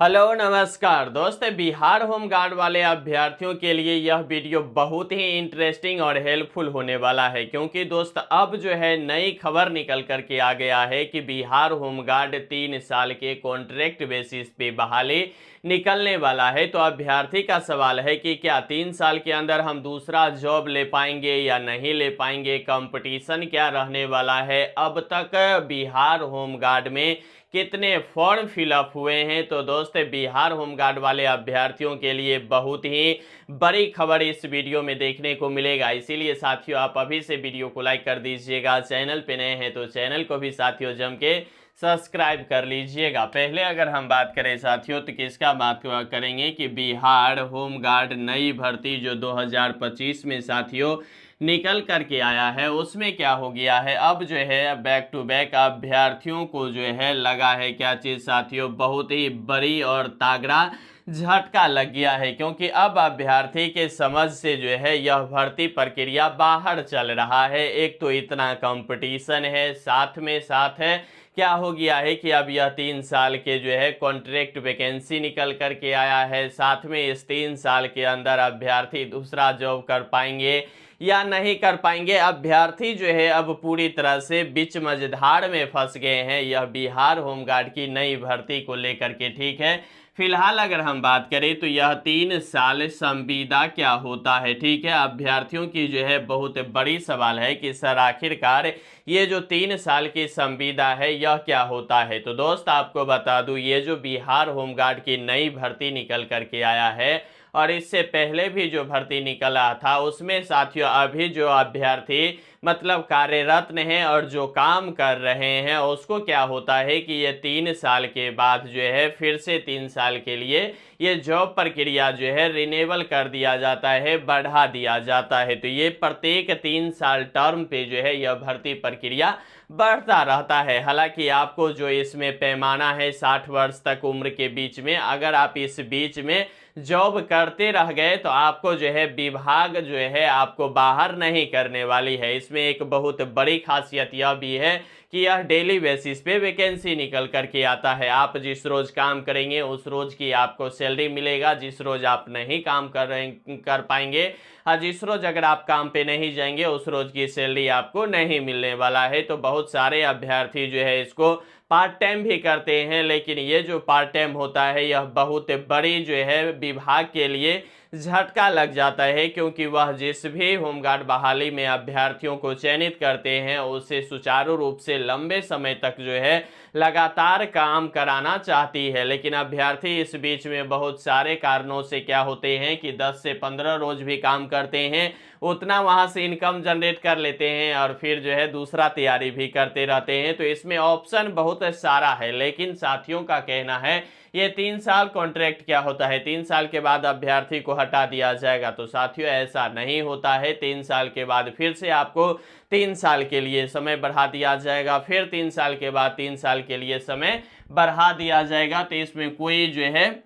Hello नमस्कार दोस्त। Bihar home guard वाले अभ्यर्थियों के लिए यह वीडियो बहुत ही इंटरेस्टिंग और हेल्पफुल होने वाला है, क्योंकि दोस्त अब जो है नई खबर निकल कर के आ गया है कि बिहार होम गार्ड 3 साल के कॉन्ट्रैक्ट बेसिस पे बहाली निकलने वाला है। तो अभ्यर्थी का सवाल है कि क्या 3 साल के अंदर हम दूसरा जॉब ले पाएंगे या नहीं ले पाएंगे, कंपटीशन क्या रहने वाला है, अब तक बिहार होम गार्ड में कितने फॉर्म फिलअप हुए हैं। तो दोस्त बिहार होमगार्ड वाले अभ्यर्थियों के लिए बहुत ही बड़ी खबर इस वीडियो में देखने को मिलेगा। इसीलिए साथियों आप अभी से वीडियो को लाइक कर दीजिएगा, चैनल पे नए हैं तो चैनल को भी साथियों जम के सब्सक्राइब कर लीजिएगा। पहले अगर हम बात करें साथियों तो किसका बात करेंगे कि बिहार होमगार्ड नई भर्ती जो 2025 में साथियों निकल करके आया है, उसमें क्या हो गया है, अब जो है बैक टू बैक अभ्यर्थियों को जो है लगा है क्या चीज साथियों, बहुत ही बड़ी और तागड़ा झटका लग गया है। क्योंकि अब अभ्यर्थी के समझ से जो है यह भर्ती प्रक्रिया बाहर चल रहा है। एक तो इतना कंपटीशन है, साथ में साथ है क्या हो गया है कि अब यह 3 साल के जो है कॉन्ट्रैक्ट वैकेंसी निकल करके आया है। साथ में इस 3 साल के अंदर अभ्यर्थी दूसरा जॉब कर पाएंगे या नहीं कर पाएंगे। अभ्यर्थी जो है अब पूरी तरह से बीच मझधार में फंस गए हैं यह बिहार होमगार्ड की नई भर्ती को लेकर के। ठीक है, फिलहाल अगर हम बात करें तो यह 3 साल संविदा क्या होता है। ठीक है, अभ्यर्थियों की जो है बहुत बड़ी सवाल है कि सर आखिरकार ये जो 3 साल की संविदा है यह क्या होता है। तो दोस्त आपको बता दूं, ये जो बिहार होमगार्ड की नई भर्ती निकल करके आया है और इससे पहले भी जो भर्ती निकला था उसमें साथियों अभी जो अभ्यर्थी मतलब कार्यरत हैं और जो काम कर रहे हैं उसको क्या होता है कि ये 3 साल के बाद जो है फिर से 3 साल के लिए ये जॉब प्रक्रिया जो है रिन्यूअल कर दिया जाता है, बढ़ा दिया जाता है। तो ये प्रत्येक 3 साल टर्म पे जो है यह भर्ती प्रक्रिया बढ़ता रहता है। हालांकि आपको जो इसमें पैमाना है 60 वर्ष तक उम्र के बीच में, अगर आप इस बीच में जॉब करते रह गए तो आपको जो है विभाग जो है आपको बाहर नहीं करने वाली है। इसमें एक बहुत बड़ी खासियत यह भी है कि यह डेली बेसिस पे वैकेंसी निकल करके आता है। आप जिस रोज काम करेंगे उस रोज की आपको सैलरी मिलेगा, जिस रोज आप नहीं काम कर पाएंगे जिस रोज अगर आप काम पे नहीं जाएंगे उस रोज की सैलरी आपको नहीं मिलने वाला है। तो बहुत सारे अभ्यर्थी जो है इसको पार्ट टाइम भी करते हैं, लेकिन ये जो पार्ट टाइम होता है यह बहुत बड़ी जो है विभाग के लिए झटका लग जाता है। क्योंकि वह जिस भी होमगार्ड बहाली में अभ्यर्थियों को चयनित करते हैं उससे सुचारू रूप से लंबे समय तक जो है लगातार काम कराना चाहती है। लेकिन अभ्यर्थी इस बीच में बहुत सारे कारणों से क्या होते हैं कि 10 से 15 रोज भी काम करते हैं, उतना वहां से इनकम जनरेट कर लेते हैं और फिर जो है दूसरा तैयारी भी करते रहते हैं। तो इसमें ऑप्शन बहुत सारा है। लेकिन साथियों का कहना है ये 3 साल कॉन्ट्रैक्ट क्या होता है, 3 साल के बाद अभ्यर्थी को हटा दिया जाएगा। तो साथियों ऐसा नहीं होता है। 3 साल के बाद फिर से आपको 3 साल के लिए समय बढ़ा दिया जाएगा, फिर 3 साल के बाद 3 साल के लिए समय बढ़ा दिया जाएगा। तो इसमें कोई जो है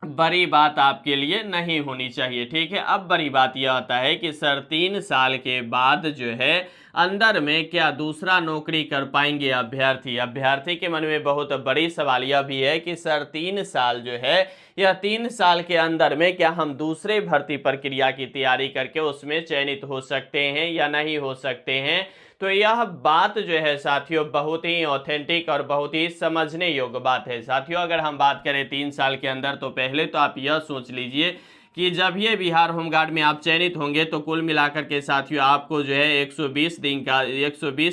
बड़ी बात आपके लिए नहीं होनी चाहिए। ठीक है, अब बड़ी बात यह आता है कि सर 3 साल के बाद जो है अंदर में क्या दूसरा नौकरी कर पाएंगे अभ्यर्थी। अभ्यर्थी के मन में बहुत बड़ी सवाल यह भी है कि सर 3 साल जो है यह 3 साल के अंदर में क्या हम दूसरे भर्ती प्रक्रिया की तैयारी करके उसमें चयनित हो सकते हैं या नहीं हो सकते हैं। तो यह बात जो है साथियों बहुत ही ऑथेंटिक और बहुत ही समझने योग्य बात है। साथियों अगर हम बात करें 3 साल के अंदर, तो पहले तो आप यह सोच लीजिए कि जब ये बिहार होमगार्ड में आप चयनित होंगे तो कुल मिलाकर के साथियों आपको जो है 120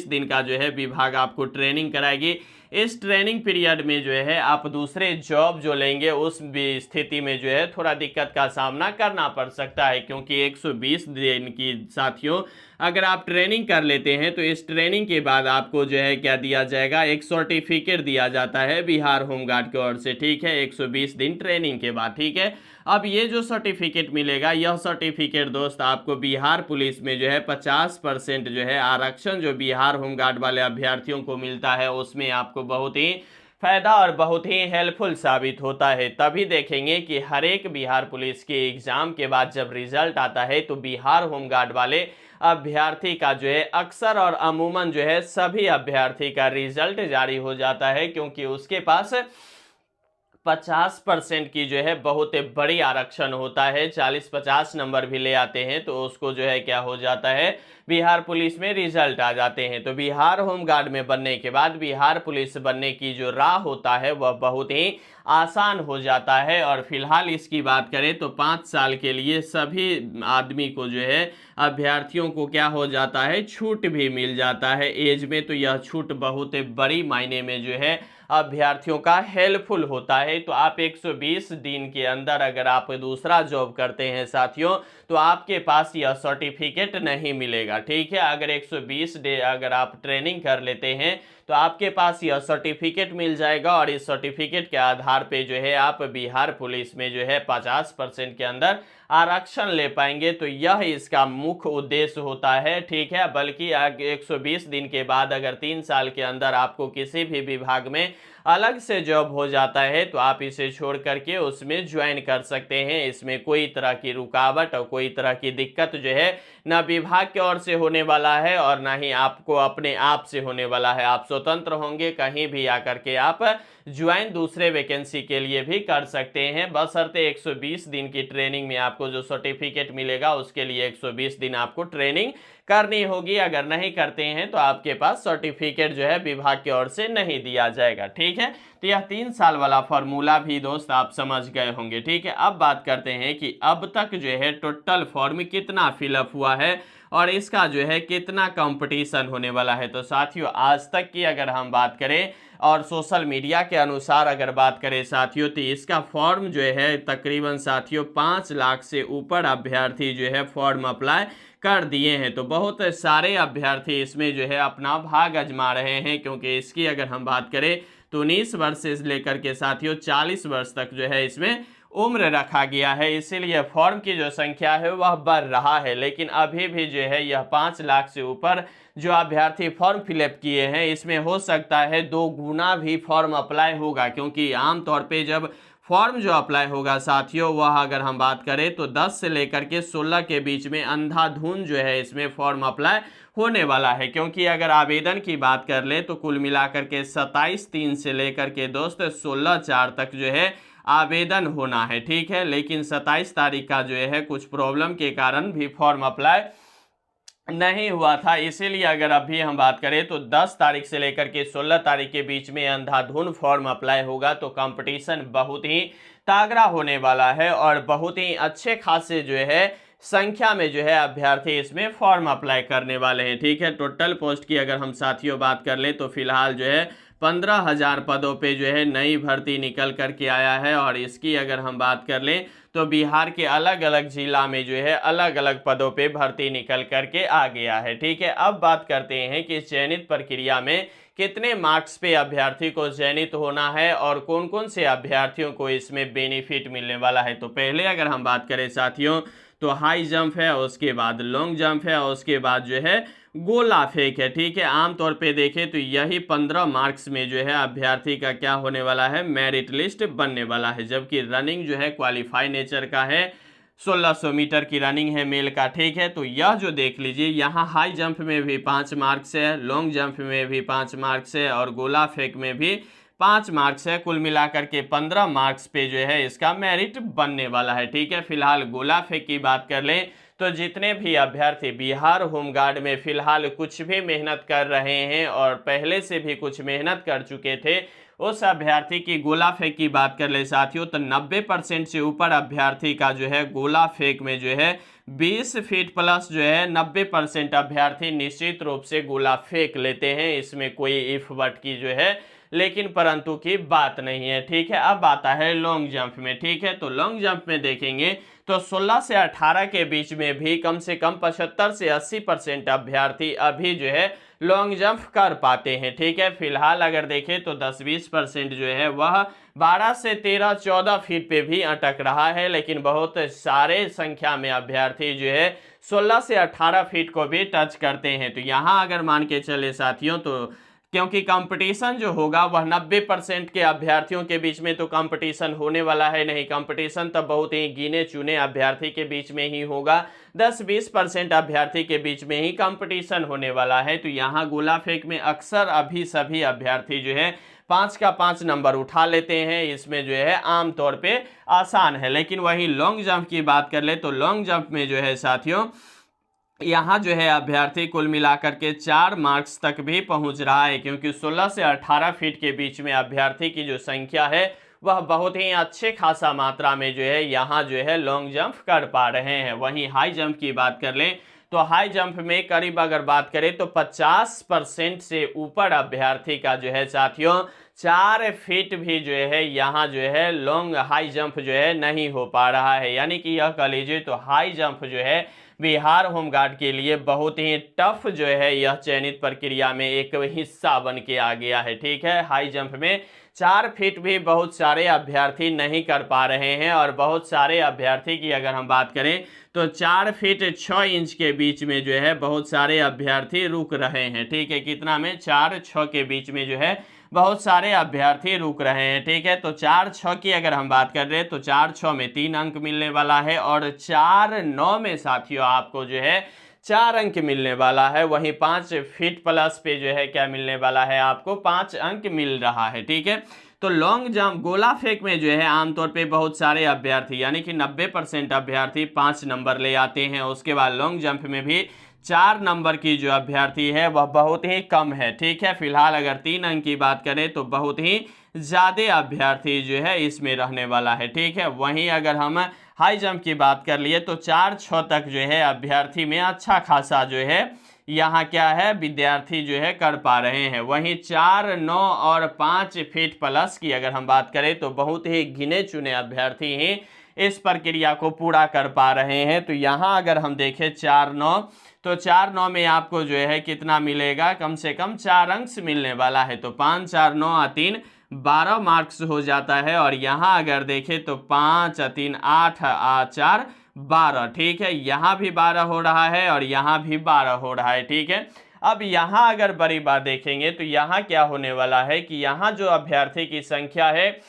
दिन का जो है विभाग आपको ट्रेनिंग कराएगी। इस ट्रेनिंग पीरियड में जो है आप दूसरे जॉब जो लेंगे उस भी स्थिति में जो है थोड़ा दिक्कत का सामना करना पड़ सकता है। क्योंकि 120 दिन की साथियों अगर आप ट्रेनिंग कर लेते हैं तो इस ट्रेनिंग के बाद आपको जो है क्या दिया जाएगा, एक सर्टिफिकेट दिया जाता है बिहार होमगार्ड की ओर से। ठीक है, 120 दिन ट्रेनिंग के बाद। ठीक है, अब ये जो सर्टिफिकेट मिलेगा यह सर्टिफिकेट दोस्त आपको बिहार पुलिस में जो है 50% जो है आरक्षण जो बिहार होमगार्ड वाले अभ्यर्थियों को मिलता है उसमें आपको बहुत ही फायदा और बहुत ही हेल्पफुल साबित होता है। तभी देखेंगे कि हर एक बिहार पुलिस के एग्जाम के बाद जब रिजल्ट आता है तो बिहार होमगार्ड वाले अभ्यर्थी का जो है अक्सर और अमूमन जो है सभी अभ्यर्थी का रिजल्ट जारी हो जाता है। क्योंकि उसके पास 50% की जो है बहुत बड़ी आरक्षण होता है, 40-50 नंबर भी ले आते हैं तो उसको जो है क्या हो जाता है, बिहार पुलिस में रिजल्ट आ जाते हैं। तो बिहार होमगार्ड में बनने के बाद बिहार पुलिस बनने की जो राह होता है वह बहुत ही आसान हो जाता है। और फिलहाल इसकी बात करें तो 5 साल के लिए सभी आदमी को जो है, अभ्यर्थियों को क्या हो जाता है, छूट भी मिल जाता है एज में। तो यह छूट बहुत बड़ी मायने में जो है अभ्यर्थियों का हेल्पफुल होता है। तो आप 120 दिन के अंदर अगर आप दूसरा जॉब करते हैं साथियों, तो आपके पास यह सर्टिफिकेट नहीं मिलेगा, ठीक है। अगर 120 डे अगर आप ट्रेनिंग कर लेते हैं तो आपके पास यह सर्टिफिकेट मिल जाएगा और इस सर्टिफिकेट के आधार पे जो है आप बिहार पुलिस में जो है 50% के अंदर आरक्षण ले पाएंगे। तो यह इसका मुख्य उद्देश्य होता है, ठीक है। बल्कि 120 दिन के बाद अगर 3 साल के अंदर आपको किसी भी विभाग में अलग से जॉब हो जाता है तो आप इसे छोड़ करके उसमें ज्वाइन कर सकते हैं। इसमें कोई तरह की रुकावट और कोई तरह की दिक्कत जो है ना विभाग की ओर से होने वाला है और ना ही आपको अपने आप से होने वाला है। आप स्वतंत्र होंगे, कहीं भी आकर के आप ज्वाइन दूसरे वैकेंसी के लिए भी कर सकते हैं, बशर्ते 120 दिन की ट्रेनिंग में आपको जो सर्टिफिकेट मिलेगा उसके लिए 120 दिन आपको ट्रेनिंग करनी होगी। अगर नहीं करते हैं तो आपके पास सर्टिफिकेट जो है विभाग की ओर से नहीं दिया जाएगा, ठीक है। तो यह 3 साल वाला फॉर्मूला भी दोस्त आप समझ गए होंगे, ठीक है। अब बात करते हैं कि अब तक जो है टोटल फॉर्म कितना फिलअप हुआ है और इसका जो है कितना कंपटीशन होने वाला है। तो साथियों आज तक की अगर हम बात करें और सोशल मीडिया के अनुसार अगर बात करें साथियों, तो इसका फॉर्म जो है तकरीबन साथियों 5 लाख से ऊपर अभ्यर्थी जो है फॉर्म अप्लाई कर दिए हैं। तो बहुत सारे अभ्यर्थी इसमें जो है अपना भाग आजमा रहे हैं, क्योंकि इसकी अगर हम बात करें तो 19 वर्ष से लेकर के साथियों 40 वर्ष तक जो है इसमें उम्र रखा गया है। इसीलिए फॉर्म की जो संख्या है वह बढ़ रहा है, लेकिन अभी भी जो है यह 5 लाख से ऊपर जो अभ्यर्थी फॉर्म फिलअप किए हैं इसमें हो सकता है 2 गुना भी फॉर्म अप्लाई होगा, क्योंकि आमतौर पे जब फॉर्म जो अप्लाई होगा साथियों वह अगर हम बात करें तो 10 से लेकर के 16 के बीच में अंधाधुंध जो है इसमें फॉर्म अप्लाई होने वाला है। क्योंकि अगर आवेदन की बात कर ले तो कुल मिलाकर के 27/3 से लेकर के दोस्त 16/4 तक जो है आवेदन होना है, ठीक है। लेकिन 27 तारीख का जो है कुछ प्रॉब्लम के कारण भी फॉर्म अप्लाई नहीं हुआ था, इसीलिए अगर अभी हम बात करें तो 10 तारीख से लेकर के 16 तारीख के बीच में अंधाधुंध फॉर्म अप्लाई होगा। तो कंपटीशन बहुत ही तगड़ा होने वाला है और बहुत ही अच्छे खासे जो है संख्या में जो है अभ्यर्थी इसमें फॉर्म अप्लाई करने वाले हैं, ठीक है। टोटल पोस्ट की अगर हम साथियों बात कर ले तो फिलहाल जो है 15,000 पदों पे जो है नई भर्ती निकल करके आया है। और इसकी अगर हम बात कर लें तो बिहार के अलग अलग जिला में जो है अलग अलग पदों पे भर्ती निकल करके आ गया है, ठीक है। अब बात करते हैं कि चयनित प्रक्रिया में कितने मार्क्स पे अभ्यर्थी को चयनित होना है और कौन कौन से अभ्यर्थियों को इसमें बेनिफिट मिलने वाला है। तो पहले अगर हम बात करें साथियों तो हाई जंप है, उसके बाद लॉन्ग जंप है और उसके बाद जो है गोला फेंक है, ठीक है। आमतौर पे देखें तो यही 15 मार्क्स में जो है अभ्यर्थी का क्या होने वाला है, मेरिट लिस्ट बनने वाला है। जबकि रनिंग जो है क्वालिफाई नेचर का है, 1600 मीटर की रनिंग है मेल का, ठीक है। तो यह जो देख लीजिए यहाँ हाई जंप में भी 5 मार्क्स है, लॉन्ग जंप में भी 5 मार्क्स है और गोला फेंक में भी 5 मार्क्स है। कुल मिलाकर के 15 मार्क्स पे जो है इसका मेरिट बनने वाला है, ठीक है। फिलहाल गोला फेंक की बात कर लें तो जितने भी अभ्यर्थी बिहार होमगार्ड में फिलहाल कुछ भी मेहनत कर रहे हैं और पहले से भी कुछ मेहनत कर चुके थे, उस अभ्यर्थी की गोला फेंक की बात कर ले साथियों तो 90% से ऊपर अभ्यर्थी का जो है गोला फेंक में जो है 20 फीट प्लस जो है 90% अभ्यर्थी निश्चित रूप से गोला फेंक लेते हैं। इसमें कोई इफ बट की जो है लेकिन परंतु की बात नहीं है, ठीक है। अब आता है लॉन्ग जंप में, ठीक है। तो लॉन्ग जंप में देखेंगे तो 16 से 18 के बीच में भी कम से कम 75 से 80% अभ्यर्थी अभी जो है लॉन्ग जंप कर पाते हैं, ठीक है। फिलहाल अगर देखें तो 10-20% जो है वह 12 से 13-14 फीट पे भी अटक रहा है। लेकिन बहुत सारे संख्या में अभ्यर्थी जो है 16 से 18 फीट को भी टच करते हैं। तो यहाँ अगर मान के चले साथियों तो क्योंकि कंपटीशन जो होगा वह 90% के अभ्यर्थियों के बीच में तो कंपटीशन होने वाला है नहीं। कंपटीशन तो बहुत ही गिने चुने अभ्यर्थी के बीच में ही होगा, 10-20% अभ्यर्थी के बीच में ही कंपटीशन होने वाला है। तो यहाँ गोला फेंक में अक्सर अभी सभी अभ्यर्थी जो है 5 का 5 नंबर उठा लेते हैं, इसमें जो है आमतौर पे आसान है। लेकिन वही लॉन्ग जंप की बात कर ले तो लॉन्ग जंप में जो है साथियों यहाँ जो है अभ्यर्थी कुल मिलाकर के 4 मार्क्स तक भी पहुंच रहा है, क्योंकि 16 से 18 फीट के बीच में अभ्यर्थी की जो संख्या है वह बहुत ही अच्छे खासा मात्रा में जो है यहाँ जो है लॉन्ग जंप कर पा रहे हैं। वहीं हाई जंप की बात कर लें तो हाई जंप में करीब अगर बात करें तो 50% से ऊपर अभ्यर्थी का जो है साथियों 4 फीट भी जो है यहाँ जो है लॉन्ग हाई जंप जो है नहीं हो पा रहा है। यानी कि यह कह लीजिए तो हाई जंप जो है बिहार होमगार्ड के लिए बहुत ही टफ जो है यह चयनित प्रक्रिया में एक हिस्सा बन के आ गया है। ठीक है, हाई जंप में 4 फीट भी बहुत सारे अभ्यर्थी नहीं कर पा रहे हैं, और बहुत सारे अभ्यर्थी की अगर हम बात करें तो 4 फीट 6 इंच के बीच में जो है बहुत सारे अभ्यर्थी रुक रहे हैं। ठीक है, कितना में 4-6 के बीच में जो है बहुत सारे अभ्यर्थी रुक रहे हैं। ठीक है, तो 4-6 की अगर हम बात कर रहे हैं तो 4-6 में 3 अंक मिलने वाला है, और 4-9 में साथियों आपको जो है 4 अंक मिलने वाला है। वहीं 5 फीट प्लस पे जो है क्या मिलने वाला है, आपको 5 अंक मिल रहा है। ठीक है, तो लॉन्ग जंप गोला फेंक में जो है आमतौर पे बहुत सारे अभ्यर्थी यानी कि 90% अभ्यर्थी 5 नंबर ले आते हैं। उसके बाद लॉन्ग जंप में भी 4 नंबर की जो अभ्यर्थी है वह बहुत ही कम है। ठीक है, फिलहाल अगर 3 अंक की बात करें तो बहुत ही ज्यादा अभ्यर्थी जो है इसमें रहने वाला है। ठीक है, वहीं अगर हम हाई जंप की बात कर लिए तो 4-6 तक जो है अभ्यर्थी में अच्छा खासा जो है यहाँ क्या है विद्यार्थी जो है कर पा रहे हैं। वहीं 4-9 और 5 फीट प्लस की अगर हम बात करें तो बहुत ही गिने चुने अभ्यर्थी ही इस प्रक्रिया को पूरा कर पा रहे हैं। तो यहाँ अगर हम देखें 4-9 तो 4-9 में आपको जो है कितना मिलेगा, कम से कम 4 अंक मिलने वाला है। तो 5-4-9-3 12 मार्क्स हो जाता है, और यहाँ अगर देखें तो 5-3-8-4 12। ठीक है, यहाँ भी 12 हो रहा है और यहाँ भी 12 हो रहा है। ठीक है, अब यहाँ अगर बड़ी बात देखेंगे तो यहाँ क्या होने वाला है कि यहाँ जो अभ्यर्थी की संख्या है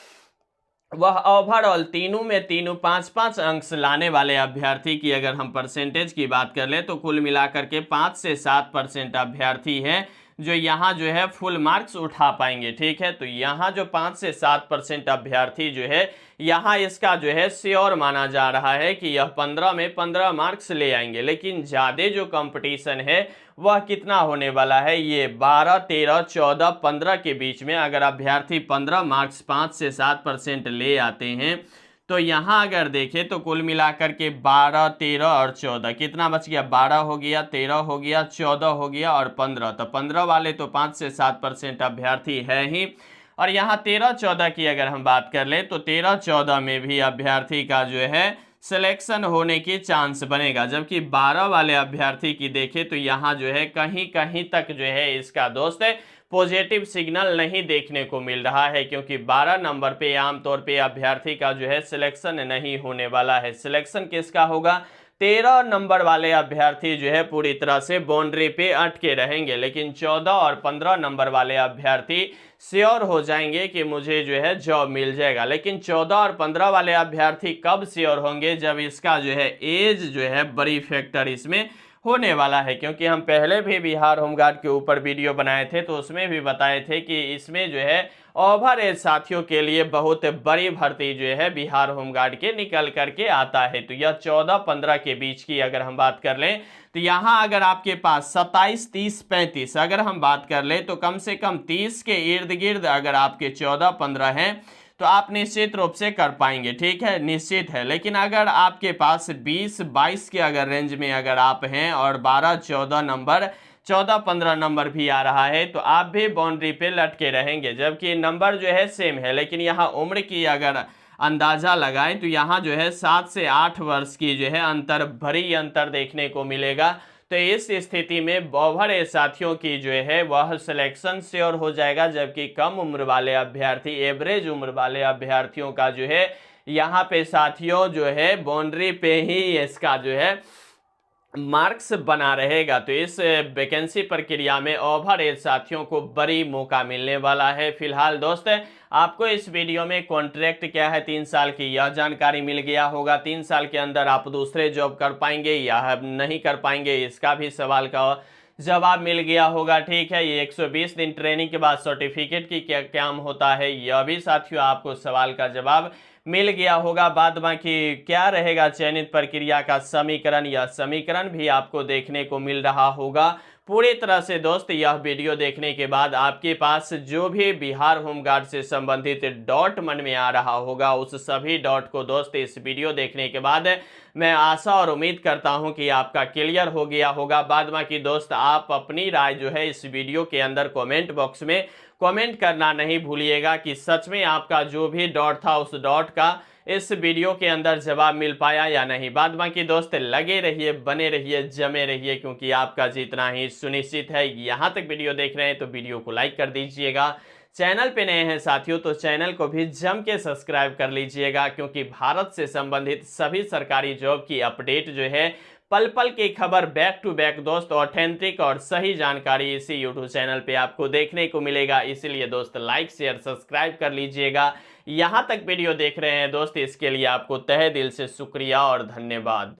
वह ओवरऑल तीनों में 5-5 अंक लाने वाले अभ्यर्थी की अगर हम परसेंटेज की बात कर ले तो कुल मिलाकर के 5 से 7% अभ्यर्थी हैं जो यहाँ जो है फुल मार्क्स उठा पाएंगे। ठीक है, तो यहाँ जो 5 से 7% अभ्यर्थी जो है यहाँ इसका जो है श्योर माना जा रहा है कि यह 15 में 15 मार्क्स ले आएंगे। लेकिन ज़्यादा जो कंपटीशन है वह कितना होने वाला है, ये 12, 13, 14, 15 के बीच में। अगर अभ्यर्थी 15 मार्क्स 5 से 7% ले आते हैं तो यहाँ अगर देखें तो कुल मिलाकर के 12, 13 और 14 कितना बच गया, 12 हो गया, 13 हो गया, 14 हो गया और 15। तो 15 वाले तो 5 से 7% अभ्यर्थी है ही, और यहाँ 13-14 की अगर हम बात कर ले तो 13-14 में भी अभ्यर्थी का जो है सिलेक्शन होने की चांस बनेगा। जबकि 12 वाले अभ्यर्थी की देखें तो यहाँ जो है कहीं कहीं तक जो है इसका दोस्त पॉजिटिव सिग्नल नहीं देखने को मिल रहा है, क्योंकि 12 नंबर पे आमतौर पे अभ्यर्थी का जो है सिलेक्शन नहीं होने वाला है। सिलेक्शन किसका होगा, 13 नंबर वाले अभ्यर्थी जो है पूरी तरह से बाउंड्री पे अटके रहेंगे, लेकिन 14 और 15 नंबर वाले अभ्यर्थी श्योर हो जाएंगे कि मुझे जो है जॉब मिल जाएगा। लेकिन 14 और 15 वाले अभ्यर्थी कब श्योर होंगे, जब इसका जो है एज जो है बड़ी फैक्टर इसमें होने वाला है। क्योंकि हम पहले भी बिहार होमगार्ड के ऊपर वीडियो बनाए थे तो उसमें भी बताए थे कि इसमें जो है ओवर एज साथियों के लिए बहुत बड़ी भर्ती जो है बिहार होमगार्ड के निकल करके आता है। तो यह 14-15 के बीच की अगर हम बात कर लें तो यहाँ अगर आपके पास 27, 30, 35 अगर हम बात कर लें तो कम से कम 30 के इर्द गिर्द अगर आपके 14-15 हैं तो आप निश्चित रूप से कर पाएंगे। ठीक है, निश्चित है। लेकिन अगर आपके पास 20-22 के अगर रेंज में अगर आप हैं और 12-14 नंबर 14-15 नंबर भी आ रहा है तो आप भी बाउंड्री पे लटके रहेंगे, जबकि नंबर जो है सेम है। लेकिन यहाँ उम्र की अगर अंदाजा लगाएं तो यहाँ जो है 7 से 8 वर्ष की जो है अंतर, भरी अंतर देखने को मिलेगा। तो इस स्थिति में ओवर एज साथियों की जो है वह सिलेक्शन श्योर हो जाएगा, जबकि कम उम्र वाले अभ्यर्थी, एवरेज उम्र वाले अभ्यर्थियों का जो है यहाँ पे साथियों जो है बाउंड्री पे ही इसका जो है मार्क्स बना रहेगा। तो इस वैकेंसी प्रक्रिया में ओवर एज साथियों को बड़ी मौका मिलने वाला है। फिलहाल दोस्त आपको इस वीडियो में कॉन्ट्रैक्ट क्या है 3 साल की यह जानकारी मिल गया होगा। 3 साल के अंदर आप दूसरे जॉब कर पाएंगे या नहीं कर पाएंगे, इसका भी सवाल का जवाब मिल गया होगा। ठीक है, ये 120 दिन ट्रेनिंग के बाद सर्टिफिकेट की क्या काम होता है, यह भी साथियों आपको सवाल का जवाब मिल गया होगा। बाद बाकी क्या रहेगा चयनित प्रक्रिया का समीकरण, यह समीकरण भी आपको देखने को मिल रहा होगा। पूरी तरह से दोस्त यह वीडियो देखने के बाद आपके पास जो भी बिहार होमगार्ड से संबंधित डॉट मन में आ रहा होगा, उस सभी डॉट को दोस्त इस वीडियो देखने के बाद मैं आशा और उम्मीद करता हूं कि आपका क्लियर हो गया होगा। बाद बाकी दोस्त आप अपनी राय जो है इस वीडियो के अंदर कमेंट बॉक्स में कमेंट करना नहीं भूलिएगा कि सच में आपका जो भी डॉट था उस डॉट का इस वीडियो के अंदर जवाब मिल पाया या नहीं। बाद बाकी दोस्त लगे रहिए, बने रहिए, जमे रहिए, क्योंकि आपका जीतना ही सुनिश्चित है। यहां तक वीडियो देख रहे हैं तो वीडियो को लाइक कर दीजिएगा। चैनल पे नए हैं साथियों तो चैनल को भी जम के सब्सक्राइब कर लीजिएगा, क्योंकि भारत से संबंधित सभी सरकारी जॉब की अपडेट जो है, पल पल की खबर, बैक टू बैक दोस्त, ऑथेंटिक और सही जानकारी इसी यूट्यूब चैनल पे आपको देखने को मिलेगा। इसीलिए दोस्त लाइक शेयर सब्सक्राइब कर लीजिएगा। यहां तक वीडियो देख रहे हैं दोस्त, इसके लिए आपको तहे दिल से शुक्रिया और धन्यवाद।